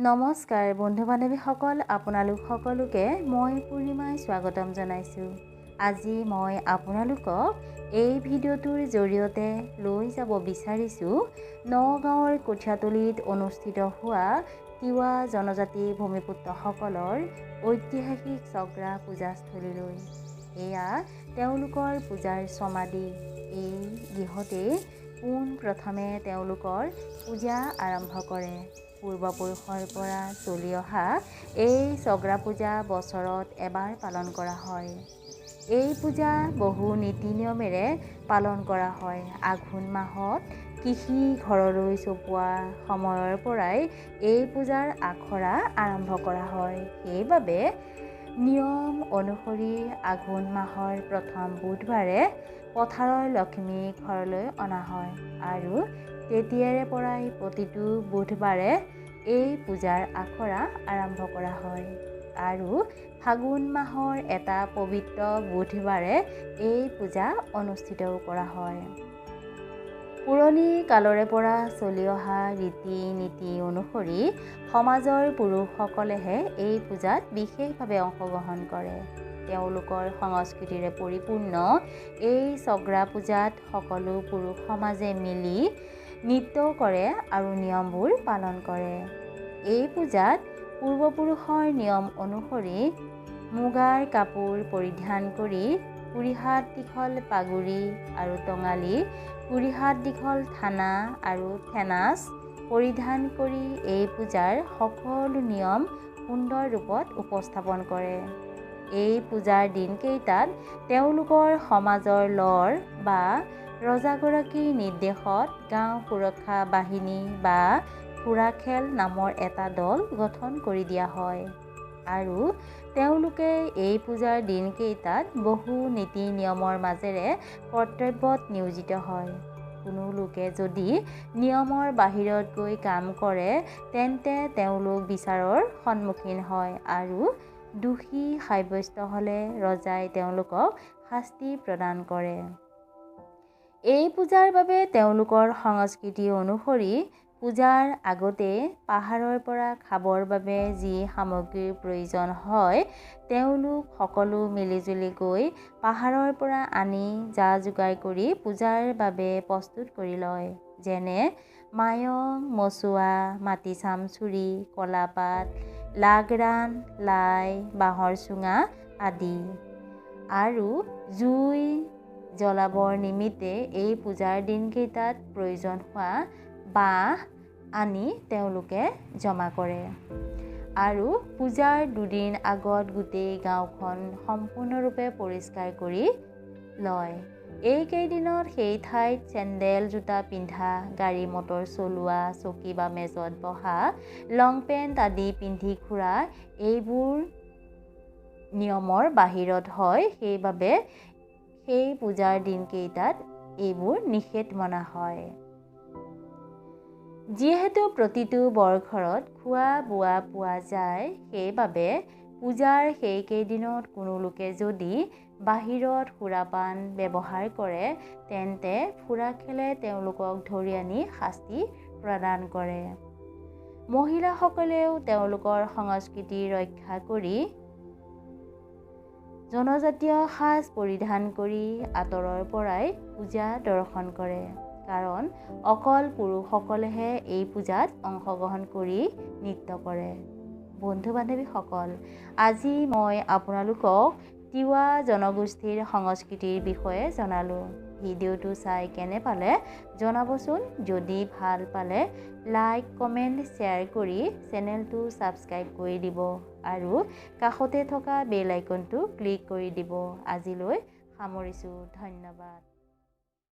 নমস্কাৰ বন্ধু বান্ধৱীসকল, আপোনালোক সকলোকে মই পূৰ্ণিমাই স্বাগতম জনাইছোঁ। আজি মই আপোনালোকক এই ভিডিঅ'টোৰ জৰিয়তে লৈ যাব বিচাৰিছোঁ নগাঁৱৰ কঠীয়াতলীত অনুষ্ঠিত হোৱা তিৱা জনজাতি ভূমিপুত্ৰসকলৰ ঐতিহাসিক চগ্ৰা পূজাস্থলীলৈ। এয়া তেওঁলোকৰ পূজাৰ সমাধি। এই গৃহতেই পোনপ্ৰথমে তেওঁলোকৰ পূজা আৰম্ভ কৰে। পূৰ্বপুৰুষৰ পৰা চলি অহা এই চগ্ৰা পূজা বছৰত এবাৰ পালন কৰা হয়। এই পূজা বহু নীতি নিয়মেৰে পালন কৰা হয়। আঘোণ মাহত কৃষি ঘৰলৈ চপোৱা সময়ৰ পৰাই এই পূজাৰ আখৰা আৰম্ভ কৰা হয়। সেইবাবে নিয়ম অনুসৰি আঘোণ মাহৰ প্ৰথম বুধবাৰে পথাৰৰ লক্ষ্মী ঘৰলৈ অনা হয় আৰু তেতিয়াৰে পৰাই প্ৰতিটো বুধবাৰে এই পূজাৰ আখৰা আৰম্ভ কৰা হয় আৰু ফাগুন মাহৰ এটা পবিত্ৰ বুধবাৰে এই পূজা অনুষ্ঠিত কৰা হয়। পুৰণি কালৰে পৰা চলি অহা ৰীতি নীতি অনুসৰি সমাজৰ পুৰুষসকলেহে এই পূজাত বিশেষভাৱে অংশগ্ৰহণ কৰে। তেওঁলোকৰ সংস্কৃতিৰে পৰিপূৰ্ণ এই চগ্ৰা পূজাত সকলো পুৰুষ সমাজে মিলি নৃত্য কৰে আৰু নিয়মবোৰ পালন কৰে। এই পূজাত পূৰ্বপুৰুষৰ নিয়ম অনুসৰি মুগাৰ কাপোৰ পৰিধান কৰি কুৰিহাত দীঘল পাগুৰি আৰু টঙালি, কুৰিহাত দীঘল থানা আৰু ফেনাচ পৰিধান কৰি এই পূজাৰ সকলো নিয়ম সুন্দৰ ৰূপত উপস্থাপন কৰে। এই পূজাৰ দিনকেইটাত তেওঁলোকৰ সমাজৰ লৰ বা ৰজাগৰাকীৰ নিৰ্দেশত গাঁও সুৰক্ষা বাহিনী বা ফুৰাখেল নামৰ এটা দল গঠন কৰি দিয়া হয় আৰু তেওঁলোকে এই পূজাৰ দিনকেইটাত বহু নীতি নিয়মৰ মাজেৰে কৰ্তব্যত নিয়োজিত হয়। কোনো লোকে যদি নিয়মৰ বাহিৰত গৈ কাম কৰে তেন্তে তেওঁলোক বিচাৰৰ সন্মুখীন হয় আৰু দোষী সাব্যস্ত হ'লে ৰজাই তেওঁলোকক শাস্তি প্ৰদান কৰে। এই পূজাৰ বাবে তেওঁলোকৰ সংস্কৃতি অনুসৰি পূজাৰ আগতে পাহাৰৰ পৰা খাবৰ বাবে যি সামগ্ৰীৰ প্ৰয়োজন হয় তেওঁলোক সকলো মিলিজুলি গৈ পাহাৰৰ পৰা আনি যা যোগাৰ কৰি পূজাৰ বাবে প্ৰস্তুত কৰি লয়। যেনে মায়ং, মচুৱা, মাটি চামচুৰি, কলাপাত, লাগৰান, লাই, বাঁহৰ চুঙা আদি। আৰু জুই জ্বলাবৰ নিমিত্তে এই পূজাৰ দিনকেইটাত প্ৰয়োজন হোৱা বাঁহ আনি তেওঁলোকে জমা কৰে আৰু পূজাৰ দুদিন আগত গোটেই গাঁওখন সম্পূৰ্ণৰূপে পৰিষ্কাৰ কৰি লয়। এইকেইদিনত সেই ঠাইত চেণ্ডেল জোতা পিন্ধা, গাড়ী মটৰ চলোৱা, চকী বা মেজত বহা, লং পেণ্ট আদি পিন্ধি ঘূৰা এইবোৰ নিয়মৰ বাহিৰত হয়। সেইবাবে সেই পূজাৰ দিনকেইটাত এইবোৰ নিষেধ মনা হয়। যিহেতু প্ৰতিটো বৰঘৰত খোৱা বোৱা পোৱা যায়, সেইবাবে পূজাৰ সেইকেইদিনত কোনো লোকে যদি বাহিৰত সুৰাপান ব্যৱহাৰ কৰে তেন্তে ফুৰাখেলে তেওঁলোকক ধৰি আনি শাস্তি প্ৰদান কৰে। মহিলাসকলেও তেওঁলোকৰ সংস্কৃতি ৰক্ষা কৰি জনজাতীয় সাজ পৰিধান কৰি আঁতৰৰ পৰাই পূজা দৰ্শন কৰে। কাৰণ অকল পুৰুষসকলেহে এই পূজাত অংশগ্ৰহণ কৰি নৃত্য কৰে। বন্ধু বান্ধৱীসকল, আজি মই আপোনালোকক তিৱা জনগোষ্ঠীৰ সংস্কৃতিৰ বিষয়ে জনালোঁ। ভিডিঅ'টো চাই কেনে পালে জনাবচোন। যদি ভাল পালে লাইক, কমেণ্ট, শ্বেয়াৰ কৰি চেনেলটো ছাবস্ক্ৰাইব কৰি দিব আৰু কাষতে থকা বেল আইকনটো ক্লিক কৰি দিব। আজিলৈ সামৰিছোঁ। ধন্যবাদ।